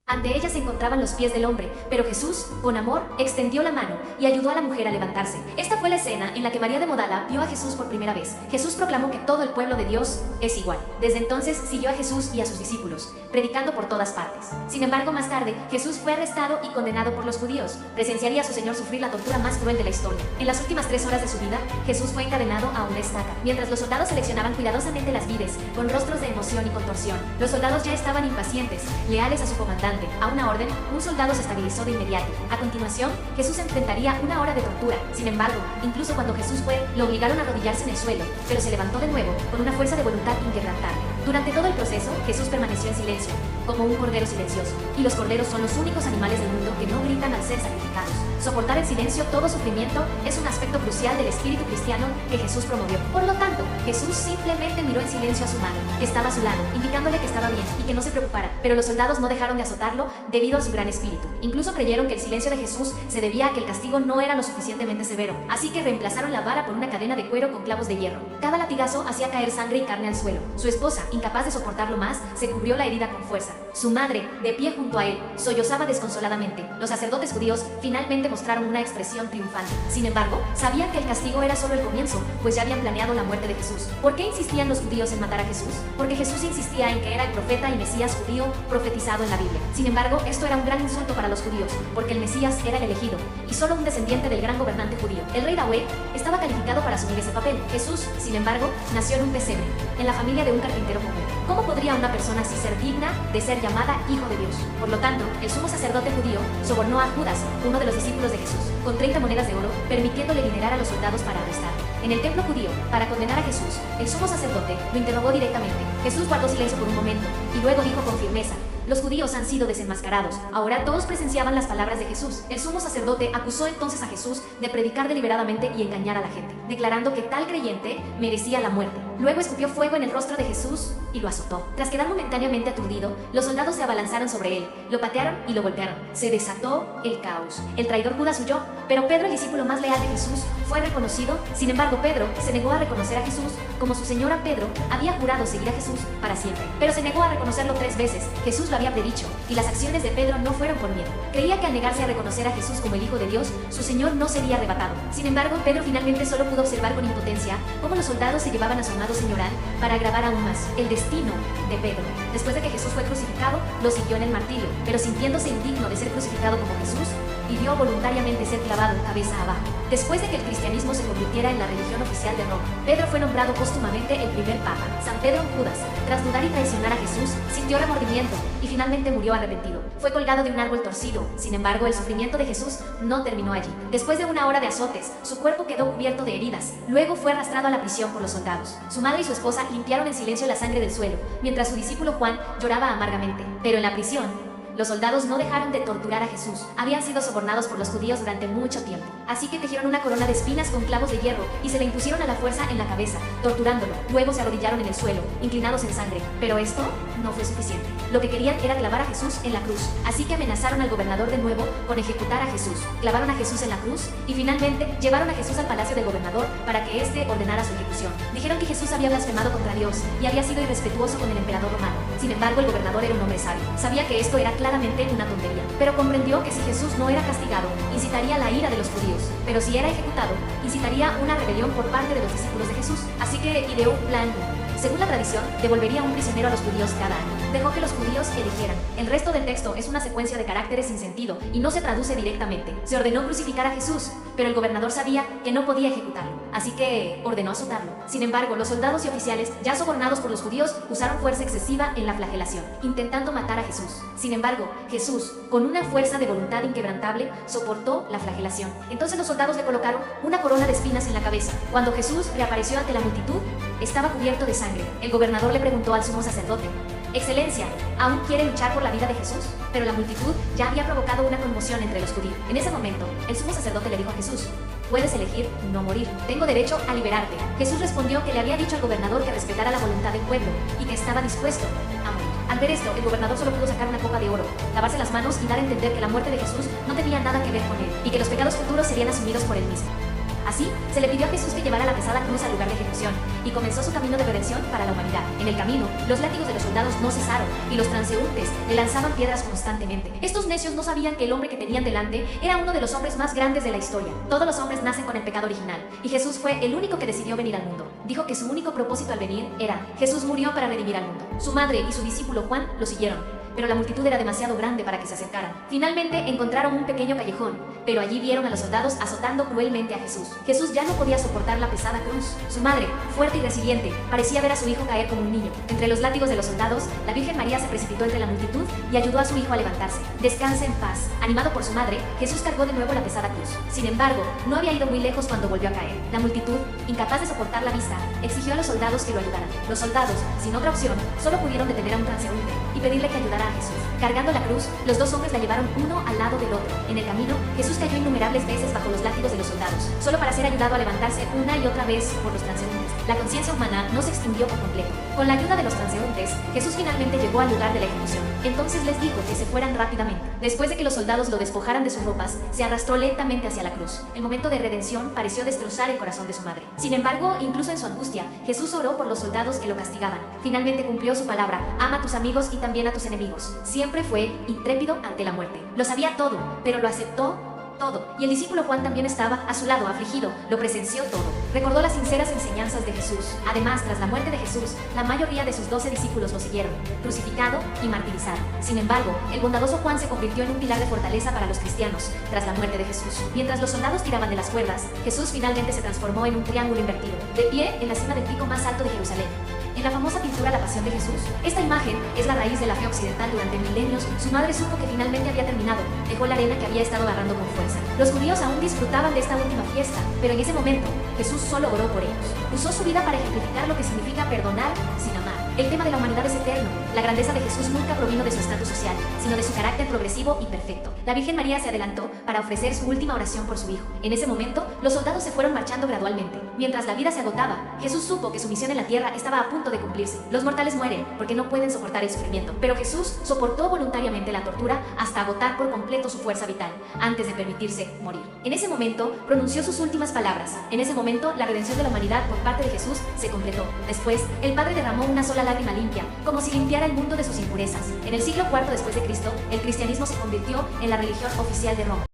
Ante ella se encontraban los pies del hombre, pero Jesús, con amor, extendió la mano y ayudó a la mujer a levantarse. Esta fue la escena en la que María de Modala vio a Jesús por primera vez. Jesús proclamó que todo el pueblo de Dios es igual. Desde entonces siguió a Jesús y a sus discípulos, predicando por todas partes. Sin embargo, más tarde, Jesús fue arrestado y condenado por los judíos. Presenciaría a su Señor sufrir la tortura más cruel de la historia. En las últimas 3 horas de su vida, Jesús fue encadenado a una estaca. Mientras los soldados seleccionaban cuidadosamente las vides, con rostros de emoción y contorsión, los soldados ya estaban impacientes, leales a su comandante. A una orden, un soldado se estabilizó de inmediato. A continuación, Jesús enfrentaría una hora de tortura. Sin embargo, incluso cuando Jesús fue, lo obligaron a arrodillarse en el suelo, pero se levantó de nuevo, con una fuerza de voluntad inquebrantable. Durante todo el proceso, Jesús permaneció en silencio, como un cordero silencioso. Y los corderos son los únicos animales del mundo que no gritan al ser sacrificados. Soportar en silencio todo sufrimiento es un aspecto crucial del espíritu cristiano que Jesús promovió. Por lo tanto, Jesús simplemente miró en silencio a su madre, que estaba a su lado, indicándole que estaba bien y que no se preocupara. Pero los soldados no dejaron de azotarlo debido a su gran espíritu. Incluso creyeron que el silencio de Jesús se debía a que el castigo no era lo suficientemente severo, así que reemplazaron la vara por una cadena de cuero con clavos de hierro. Cada latigazo hacía caer sangre y carne al suelo. Su esposa, incapaz de soportarlo más, se cubrió la herida con fuerza. Su madre, de pie junto a él, sollozaba desconsoladamente. Los sacerdotes judíos finalmente mostraron una expresión triunfante. Sin embargo, sabían que el castigo era solo el comienzo, pues ya habían planeado la muerte de Jesús. ¿Por qué insistían los judíos en matar a Jesús? Porque Jesús insistía en que era el profeta y Mesías judío profetizado en la Biblia. Sin embargo, esto era un gran insulto para los judíos, porque el Mesías era el elegido, y solo un descendiente del gran gobernante judío. El rey David estaba calificado para asumir ese papel. Jesús, sin embargo, nació en un pesebre, en la familia de un carpintero común. ¿Cómo podría una persona así ser digna de ser llamada hijo de Dios? Por lo tanto, el sumo sacerdote judío sobornó a Judas, uno de los discípulos de Jesús, con 30 monedas de oro, permitiéndole dinerar a los soldados para arrestarlo. En el templo judío, para condenar a Jesús, el sumo sacerdote lo interrogó directamente. Jesús guardó silencio por un momento, y luego dijo con firmeza: los judíos han sido desenmascarados. Ahora todos presenciaban las palabras de Jesús. El sumo sacerdote acusó entonces a Jesús de predicar deliberadamente y engañar a la gente, declarando que tal creyente merecía la muerte. Luego escupió fuego en el rostro de Jesús y lo azotó. Tras quedar momentáneamente aturdido, los soldados se abalanzaron sobre él, lo patearon y lo golpearon. Se desató el caos. El traidor Judas huyó, pero Pedro, el discípulo más leal de Jesús, fue reconocido. Sin embargo, Pedro se negó a reconocer a Jesús como su Señor. Pedro había jurado seguir a Jesús para siempre, pero se negó a reconocerlo 3 veces. Jesús lo había predicho, y las acciones de Pedro no fueron por miedo. Creía que al negarse a reconocer a Jesús como el Hijo de Dios, su Señor no sería arrebatado. Sin embargo, Pedro finalmente solo pudo observar con impotencia cómo los soldados se llevaban a su amado señoral para agravar aún más el destino de Pedro. Después de que Jesús fue crucificado, lo siguió en el martirio, pero sintiéndose indigno de ser crucificado como Jesús, pidió voluntariamente ser clavado cabeza abajo. Después de que el cristianismo se convirtiera en la religión oficial de Roma, Pedro fue nombrado póstumamente el primer papa. San Pedro Judas, tras dudar y traicionar a Jesús, sintió remordimiento y finalmente murió arrepentido. Fue colgado de un árbol torcido. Sin embargo, el sufrimiento de Jesús no terminó allí. Después de una hora de azotes, su cuerpo quedó cubierto de heridas. Luego fue arrastrado a la prisión por los soldados. Su madre y su esposa limpiaron en silencio la sangre del suelo, mientras su discípulo Juan lloraba amargamente. Pero en la prisión, los soldados no dejaron de torturar a Jesús. Habían sido sobornados por los judíos durante mucho tiempo. Así que tejieron una corona de espinas con clavos de hierro y se la impusieron a la fuerza en la cabeza, torturándolo. Luego se arrodillaron en el suelo, inclinados en sangre. Pero esto no fue suficiente. Lo que querían era clavar a Jesús en la cruz. Así que amenazaron al gobernador de nuevo con ejecutar a Jesús. Clavaron a Jesús en la cruz y finalmente llevaron a Jesús al palacio del gobernador para que éste ordenara su ejecución. Dijeron que Jesús había blasfemado contra Dios y había sido irrespetuoso con el emperador romano. Sin embargo, el gobernador era un hombre sabio. Sabía que esto era claramente una tontería, pero comprendió que si Jesús no era castigado, incitaría la ira de los judíos, pero si era ejecutado, incitaría una rebelión por parte de los discípulos de Jesús. Así que ideó un plan. Según la tradición, devolvería un prisionero a los judíos cada año. Dejó que los judíos eligieran. El resto del texto es una secuencia de caracteres sin sentido y no se traduce directamente. Se ordenó crucificar a Jesús, pero el gobernador sabía que no podía ejecutarlo, así que ordenó azotarlo. Sin embargo, los soldados y oficiales, ya sobornados por los judíos, usaron fuerza excesiva en la flagelación, intentando matar a Jesús. Sin embargo, Jesús, con una fuerza de voluntad inquebrantable, soportó la flagelación. Entonces los soldados le colocaron una corona de espinas en la cabeza. Cuando Jesús reapareció ante la multitud, estaba cubierto de sangre. El gobernador le preguntó al sumo sacerdote: Excelencia, ¿aún quiere luchar por la vida de Jesús? Pero la multitud ya había provocado una conmoción entre los judíos. En ese momento, el sumo sacerdote le dijo a Jesús: puedes elegir no morir. Tengo derecho a liberarte. Jesús respondió que le había dicho al gobernador que respetara la voluntad del pueblo y que estaba dispuesto a morir. Al ver esto, el gobernador solo pudo sacar una copa de oro, lavarse las manos y dar a entender que la muerte de Jesús no tenía nada que ver con él y que los pecados futuros serían asumidos por él mismo. Así, se le pidió a Jesús que llevara la pesada cruz al lugar de ejecución, y comenzó su camino de redención para la humanidad. En el camino, los látigos de los soldados no cesaron, y los transeúntes le lanzaban piedras constantemente. Estos necios no sabían que el hombre que tenían delante era uno de los hombres más grandes de la historia. Todos los hombres nacen con el pecado original, y Jesús fue el único que decidió venir al mundo. Dijo que su único propósito al venir era: Jesús murió para redimir al mundo. Su madre y su discípulo Juan lo siguieron, pero la multitud era demasiado grande para que se acercaran. Finalmente encontraron un pequeño callejón, pero allí vieron a los soldados azotando cruelmente a Jesús. Jesús ya no podía soportar la pesada cruz. Su madre, fuerte y resiliente, parecía ver a su hijo caer como un niño. Entre los látigos de los soldados, la Virgen María se precipitó entre la multitud y ayudó a su hijo a levantarse. Descansa en paz. Animado por su madre, Jesús cargó de nuevo la pesada cruz. Sin embargo, no había ido muy lejos cuando volvió a caer. La multitud, incapaz de soportar la vista, exigió a los soldados que lo ayudaran. Los soldados, sin otra opción, solo pudieron detener a un transeúnte y pedirle que ayudara a Jesús. Cargando la cruz, los dos hombres la llevaron uno al lado del otro. En el camino, Jesús cayó innumerables veces bajo los látigos de los soldados, solo para ser ayudado a levantarse una y otra vez por los transeúntes. La conciencia humana no se extinguió por completo. Con la ayuda de los transeúntes, Jesús finalmente llegó al lugar de la ejecución. Entonces les dijo que se fueran rápidamente. Después de que los soldados lo despojaran de sus ropas, se arrastró lentamente hacia la cruz. El momento de redención pareció destrozar el corazón de su madre. Sin embargo, incluso en su angustia, Jesús oró por los soldados que lo castigaban. Finalmente cumplió su palabra: ama a tus amigos y también a tus enemigos. Siempre fue intrépido ante la muerte. Lo sabía todo, pero lo aceptó todo. Y el discípulo Juan también estaba a su lado, afligido, lo presenció todo. Recordó las sinceras enseñanzas de Jesús. Además, tras la muerte de Jesús, la mayoría de sus 12 discípulos lo siguieron, crucificado y martirizado. Sin embargo, el bondadoso Juan se convirtió en un pilar de fortaleza para los cristianos, tras la muerte de Jesús. Mientras los soldados tiraban de las cuerdas, Jesús finalmente se transformó en un triángulo invertido, de pie en la cima del pico más alto de Jerusalén. En la famosa pintura La Pasión de Jesús, esta imagen es la raíz de la fe occidental. Durante milenios, su madre supo que finalmente había terminado. Dejó la arena que había estado agarrando con fuerza. Los judíos aún disfrutaban de esta última fiesta, pero en ese momento, Jesús solo oró por ellos. Usó su vida para ejemplificar lo que significa perdonar sin amar. El tema de la humanidad es eterno. La grandeza de Jesús nunca provino de su estatus social, sino de su carácter progresivo y perfecto. La Virgen María se adelantó para ofrecer su última oración por su hijo. En ese momento, los soldados se fueron marchando gradualmente. Mientras la vida se agotaba, Jesús supo que su misión en la tierra estaba a punto de cumplirse. Los mortales mueren porque no pueden soportar el sufrimiento, pero Jesús soportó voluntariamente la tortura hasta agotar por completo su fuerza vital, antes de permitirse morir. En ese momento, pronunció sus últimas palabras. En ese momento, la redención de la humanidad por parte de Jesús se completó. Después, el Padre derramó una sola lágrima limpia, como si limpiara el mundo de sus impurezas. En el siglo IV después de Cristo, el cristianismo se convirtió en la religión oficial de Roma.